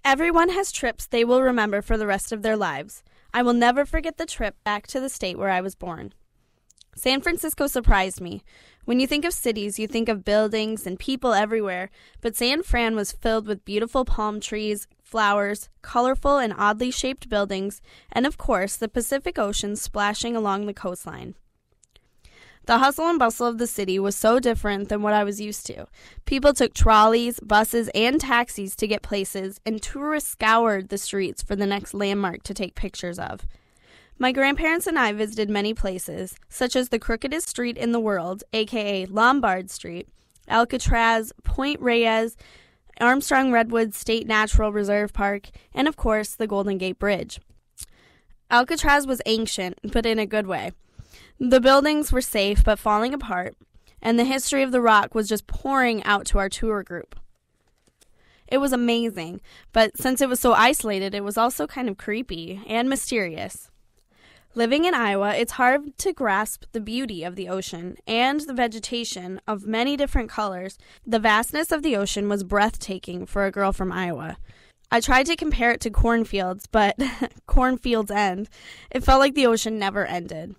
Everyone has trips they will remember for the rest of their lives. I will never forget the trip back to the state where I was born. San Francisco surprised me. When you think of cities, you think of buildings and people everywhere, but San Fran was filled with beautiful palm trees, flowers, colorful and oddly shaped buildings, and of course, the Pacific Ocean splashing along the coastline. The hustle and bustle of the city was so different than what I was used to. People took trolleys, buses, and taxis to get places, and tourists scoured the streets for the next landmark to take pictures of. My grandparents and I visited many places, such as the crookedest street in the world, aka Lombard Street, Alcatraz, Point Reyes, Armstrong Redwood State Natural Reserve Park, and of course, the Golden Gate Bridge. Alcatraz was ancient, but in a good way. The buildings were safe but falling apart, and the history of the rock was just pouring out to our tour group. It was amazing, but since it was so isolated, it was also kind of creepy and mysterious. Living in Iowa, it's hard to grasp the beauty of the ocean and the vegetation of many different colors. The vastness of the ocean was breathtaking for a girl from Iowa. I tried to compare it to cornfields, but cornfields end. It felt like the ocean never ended.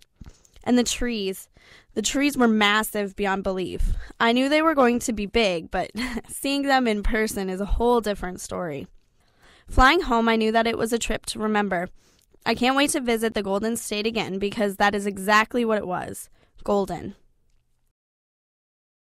And the trees were massive beyond belief. I knew they were going to be big, but seeing them in person is a whole different story. Flying home, I knew that it was a trip to remember. I can't wait to visit the Golden State again because that is exactly what it was. Golden.